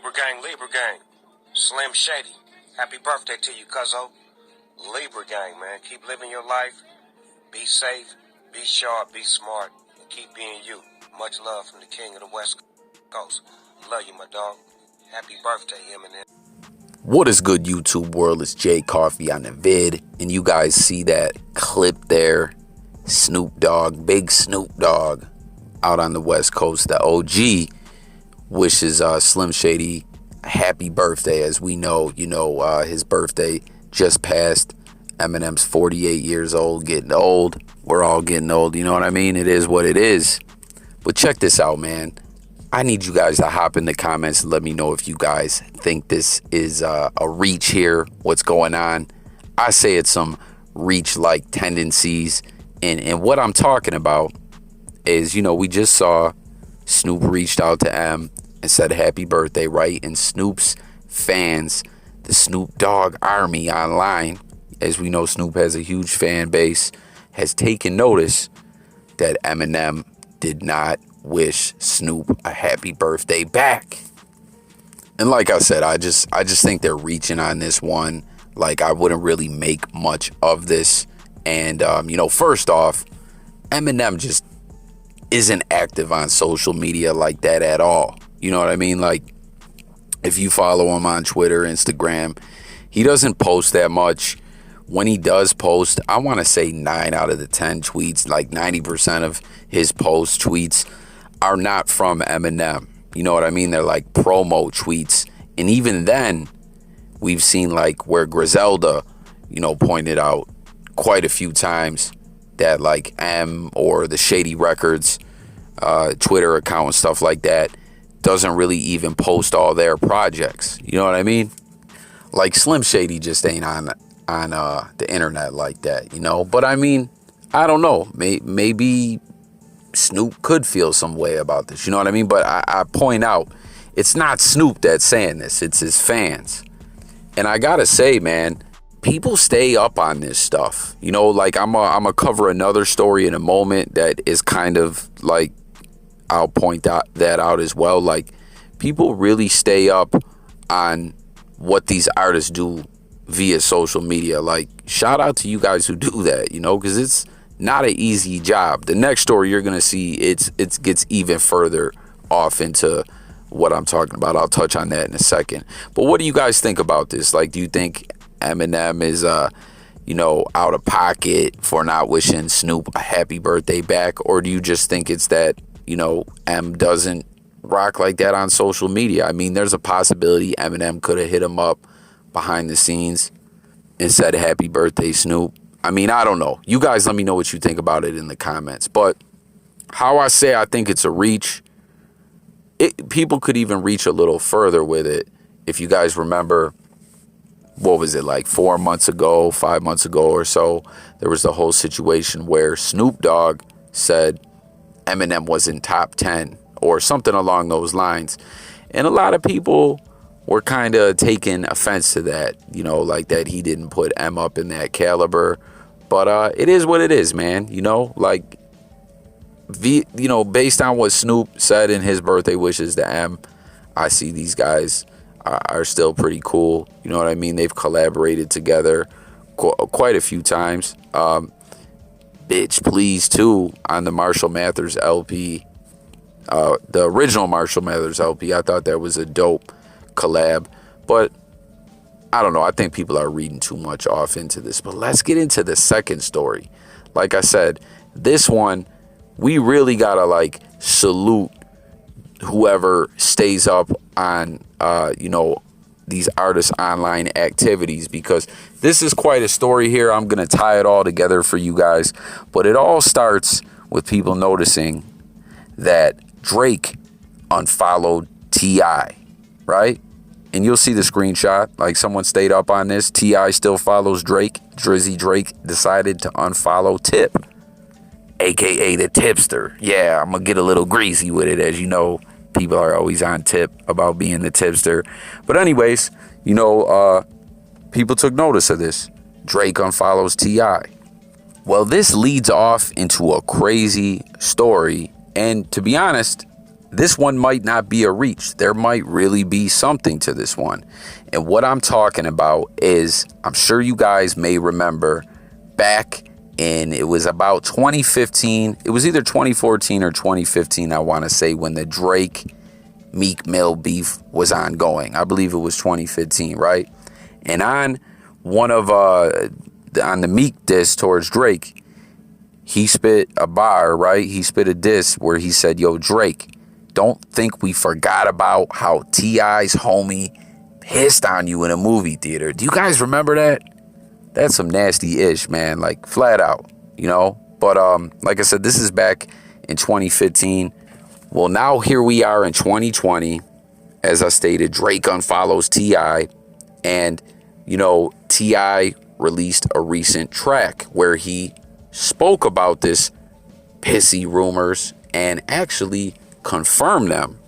Libra Gang. Slim Shady. Happy birthday to you, cuzzo. Libra Gang, man. Keep living your life. Be safe. Be sharp. Be smart. And keep being you. Much love from the king of the West Coast. Love you, my dog. Happy birthday, Eminem. What is good, YouTube world? It's Jay Coffee on the vid. And you guys see that clip there. Snoop Dogg, big Snoop Dogg out on the West Coast. The OG wishes Slim Shady a happy birthday. As we know, his birthday just passed. Eminem's 48 years old, getting old. We're all getting old, you know what I mean? It is what it is. But check this out, man. I need you guys to hop in the comments and let me know if you guys think this is a reach here, what's going on. I say it's some reach-like tendencies. And what I'm talking about is, we just saw Snoop reached out to M and said happy birthday, right? And Snoop's fans, the Snoop Dogg army online, as we know Snoop has a huge fan base, has taken notice that Eminem did not wish Snoop a happy birthday back. And like I said, I just think they're reaching on this one. Like, I wouldn't really make much of this. And, first off, Eminem just isn't active on social media like that at all. You know what I mean? Like, if you follow him on Twitter, Instagram, he doesn't post that much. When he does post, I want to say 9 out of the 10 tweets, like 90% of his post tweets are not from Eminem. You know what I mean? They're like promo tweets. And even then, we've seen like where Griselda, pointed out quite a few times that like M or the Shady Records Twitter account and stuff like that doesn't really even post all their projects. You know what I mean? Like Slim Shady just ain't on the internet like that, But I mean, I don't know. Maybe Snoop could feel some way about this. You know what I mean? But I point out, it's not Snoop that's saying this. It's his fans. And I gotta say, man, people stay up on this stuff. Like I'm gonna cover another story in a moment that is kind of like, I'll point that out as well. Like, people really stay up on what these artists do via social media. Like, shout out to you guys who do that, because it's not an easy job. The next story you're gonna see, it gets even further off into what I'm talking about. I'll touch on that in a second. But what do you guys think about this? Like, do you think Eminem is out of pocket for not wishing Snoop a happy birthday back? Or do you just think it's that, M doesn't rock like that on social media? I mean, there's a possibility Eminem could have hit him up behind the scenes and said happy birthday, Snoop. I mean, I don't know. You guys let me know what you think about it in the comments. But how I say I think it's a reach, people could even reach a little further with it. If you guys remember, what was it, like 4 months ago, 5 months ago or so, there was the whole situation where Snoop Dogg said Eminem was in top 10 or something along those lines. And a lot of people were kind of taking offense to that, like that he didn't put M up in that caliber. But it is what it is, man. Like, based on what Snoop said in his birthday wishes to M, I see these guys are still pretty cool. You know what I mean? They've collaborated together quite a few times. Bitch Please too on the Marshall Mathers LP. The original Marshall Mathers LP. I thought that was a dope collab. But I don't know. I think people are reading too much off into this. But let's get into the second story. Like I said, this one, we really gotta like salute whoever stays up on these artists' online activities, because this is quite a story here. I'm gonna tie it all together for you guys, but it all starts with people noticing that Drake unfollowed T.I., right? And you'll see the screenshot. Like, someone stayed up on this. T.I. still follows Drake. Drizzy Drake decided to unfollow Tip, aka the tipster. Yeah, I'm gonna get a little greasy with it. As you know, people are always on tip about being the tipster. But anyways, people took notice of this. Drake unfollows T.I. Well, this leads off into a crazy story. And to be honest, this one might not be a reach. There might really be something to this one. And what I'm talking about is, I'm sure you guys may remember back in, it was about 2015. It was either 2014 or 2015, I want to say, when the Drake Meek Mill beef was ongoing. I believe it was 2015, right? And on one of on the Meek diss towards Drake, he spit a bar, right? He spit a diss where he said, "Yo, Drake, don't think we forgot about how T.I.'s homie pissed on you in a movie theater." Do you guys remember that? That's some nasty ish, man. Like, flat out, you know? But like I said, this is back in 2015. Well, now here we are in 2020. As I stated, Drake unfollows T.I. And, you know, T.I. released a recent track where he spoke about this pissy rumors and actually confirmed them.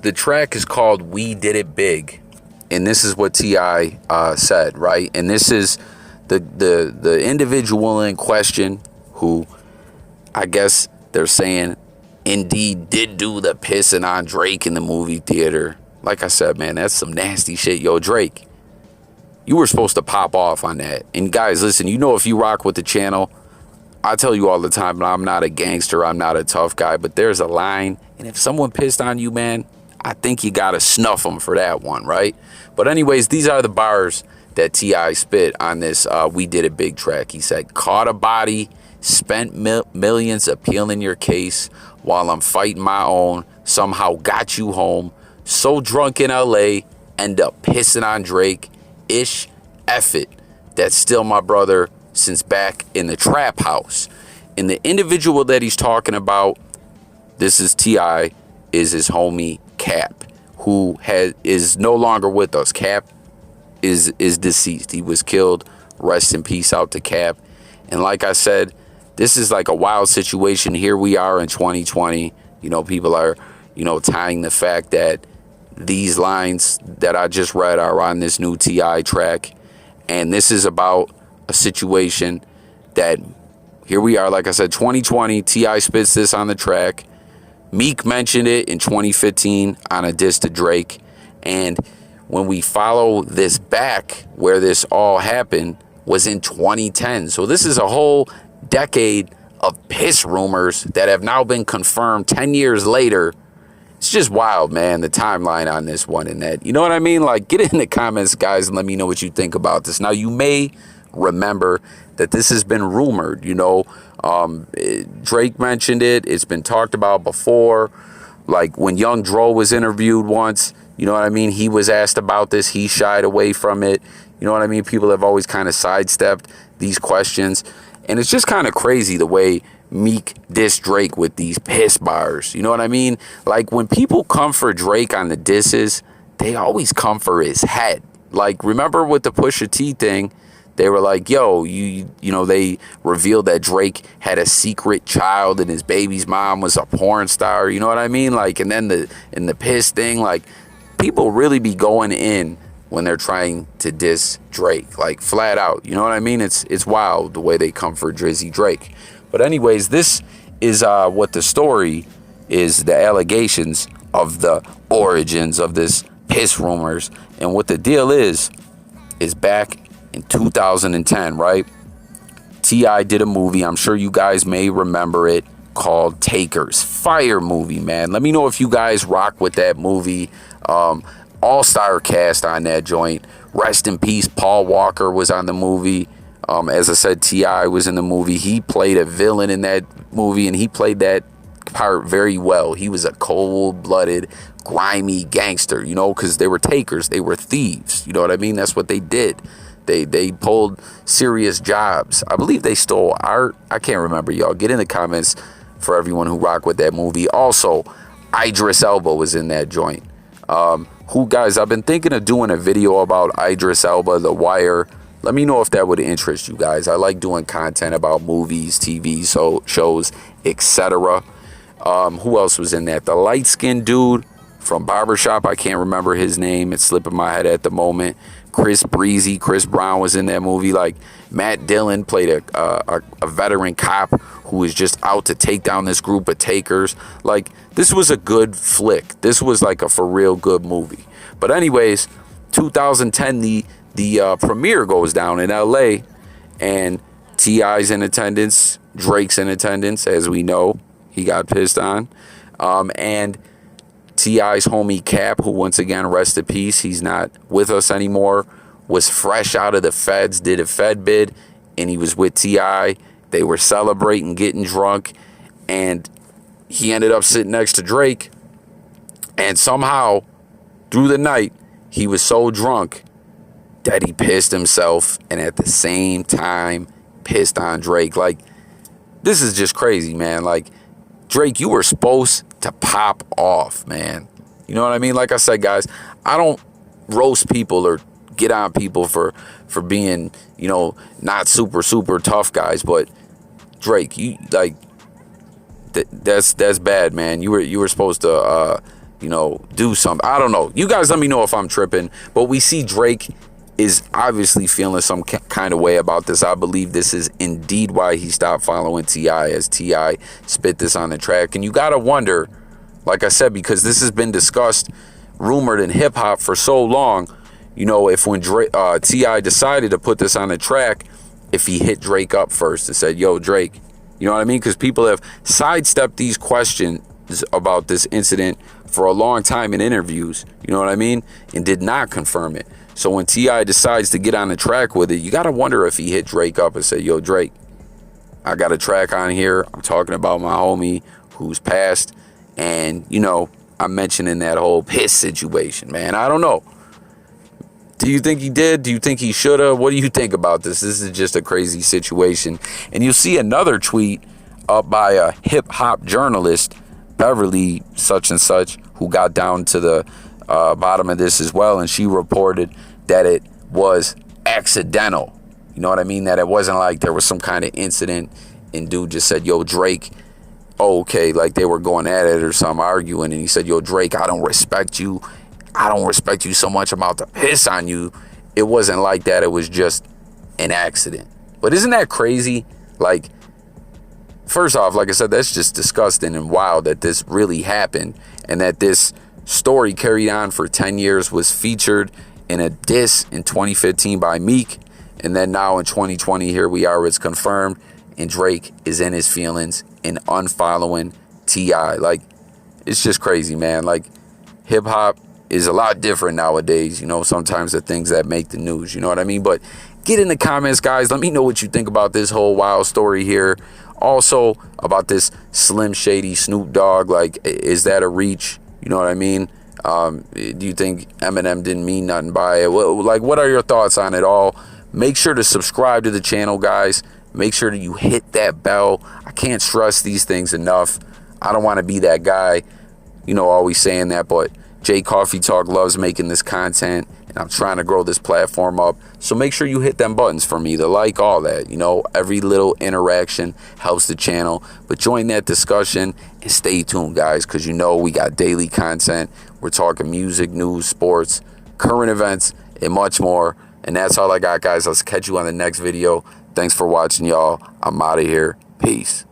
The track is called "We Did It Big." And this is what T.I. said, right? And this is the individual in question who, I guess they're saying, indeed did do the pissing on Drake in the movie theater. Like I said, man, that's some nasty shit. Yo, Drake, you were supposed to pop off on that. And guys, listen, you know, if you rock with the channel, I tell you all the time, I'm not a gangster, I'm not a tough guy, but there's a line. And if someone pissed on you, man, I think you gotta snuff them for that one, right? But anyways, these are the bars that T.I. spit on this "We Did It Big" track. He said, "Caught a body, spent millions appealing your case while I'm fighting my own, somehow got you home, so drunk in L.A., end up pissing on Drake, ish, F it, that's still my brother since back in the trap house." And the individual that he's talking about, this is T.I., is his homie Cap, who is no longer with us. Cap is deceased. He was killed. Rest in peace out to Cap. And like I said, this is like a wild situation. Here we are in 2020. You know, people are, you know, tying the fact that these lines that I just read are on this new T.I. track. And this is about a situation that, here we are, like I said, 2020, T.I. spits this on the track. Meek mentioned it in 2015 on a diss to Drake. And when we follow this back, where this all happened was in 2010. So this is a whole decade of piss rumors that have now been confirmed 10 years later. It's just wild, man, the timeline on this one and that. You know what I mean? Like, get in the comments, guys, and let me know what you think about this. Now, you may remember that this has been rumored, you know. Drake mentioned it. It's been talked about before. Like when Young Dro was interviewed once, you know what I mean? He was asked about this. He shied away from it. You know what I mean? People have always kind of sidestepped these questions. And it's just kind of crazy the way Meek dissed Drake with these piss bars. You know what I mean? Like when people come for Drake on the disses, they always come for his head. Like, remember with the Pusha T thing? They were like, yo, you know, they revealed that Drake had a secret child and his baby's mom was a porn star. You know what I mean? Like, and then the piss thing, like, people really be going in when they're trying to diss Drake, like, flat out. You know what I mean? It's wild the way they come for Drizzy Drake. But anyways, this is what the story is, the allegations of the origins of this piss rumors. And what the deal is back in 2010, right? T.I. did a movie, I'm sure you guys may remember it, called Takers. Fire movie, man. Let me know if you guys rock with that movie. All-star cast on that joint. Rest in peace, Paul Walker was on the movie. As I said, T.I. was in the movie. He played a villain in that movie, and he played that part very well. He was a cold-blooded, grimy gangster, you know, because they were takers. They were thieves. You know what I mean? That's what they did. They pulled serious jobs. I believe they stole art. I can't remember, y'all. Get in the comments for everyone who rock with that movie. Also, Idris Elba was in that joint. Guys, I've been thinking of doing a video about Idris Elba, The Wire. Let me know if that would interest you guys. I like doing content about movies, TV shows, etc. Who else was in that? The light-skinned dude from Barbershop. I can't remember his name. It's slipping my head at the moment. Chris Brown was in that movie. Like, Matt Dillon played a veteran cop who was just out to take down this group of takers. Like, this was a good flick. This was like a for real good movie. But anyways, 2010, the premiere goes down in LA, and T.I.'s in attendance, Drake's in attendance, as we know. He got pissed on. And T.I.'s homie Cap, who once again, rest in peace, he's not with us anymore, was fresh out of the feds, did a fed bid, and he was with T.I. They were celebrating, getting drunk, and he ended up sitting next to Drake. And somehow, through the night, he was so drunk that he pissed himself, and at the same time pissed on Drake. Like, this is just crazy, man. Like, Drake, you were supposed to pop off, man. You know what I mean? Like I said, guys, I don't roast people or get on people for being, you know, not super tough guys, but Drake, you like that's bad, man. You were supposed to you know, do something. I don't know. You guys let me know if I'm tripping, but we see Drake is obviously feeling some kind of way about this. I believe this is indeed why he stopped following T.I. as T.I. spit this on the track. And you gotta wonder, like I said, because this has been discussed, rumored in hip hop for so long, you know, if when T.I. decided to put this on the track, if he hit Drake up first and said, yo, Drake, you know what I mean? Because people have sidestepped these questions about this incident for a long time in interviews, you know what I mean? And did not confirm it. So when T.I. decides to get on the track with it, you got to wonder if he hit Drake up and said, yo, Drake, I got a track on here. I'm talking about my homie who's passed. And, you know, I'm mentioning that whole piss situation, man. I don't know. Do you think he did? Do you think he should have? What do you think about this? This is just a crazy situation. And you'll see another tweet up by a hip-hop journalist, Beverly such and such, who got down to the bottom of this as well, and she reported that it was accidental. You know what I mean? That it wasn't like there was some kind of incident and dude just said, yo, Drake, oh, okay, like they were going at it or something, arguing, and he said, yo, Drake, I don't respect you so much, I'm about to piss on you. It wasn't like that. It was just an accident. But isn't that crazy? Like, first off, like I said, that's just disgusting and wild that this really happened, and that this story carried on for 10 years, was featured in a diss in 2015 by Meek, and then now in 2020, here we are, it's confirmed, and Drake is in his feelings and unfollowing T.I. Like, it's just crazy, man. Like, hip-hop is a lot different nowadays, you know, sometimes the things that make the news, you know what I mean? But get in the comments, guys. Let me know what you think about this whole wild story here. Also, about this Slim Shady Snoop Dogg, like, is that a reach? You know what I mean? Do you think Eminem didn't mean nothing by it? Like, what are your thoughts on it all? Make sure to subscribe to the channel, guys. Make sure that you hit that bell. I can't stress these things enough. I don't want to be that guy, you know, always saying that, but J Coffee Talk loves making this content, and I'm trying to grow this platform up. So make sure you hit them buttons for me, the like, all that. You know, every little interaction helps the channel. But join that discussion and stay tuned, guys, because you know we got daily content. We're talking music, news, sports, current events, and much more. And that's all I got, guys. Let's catch you on the next video. Thanks for watching, y'all. I'm out of here. Peace.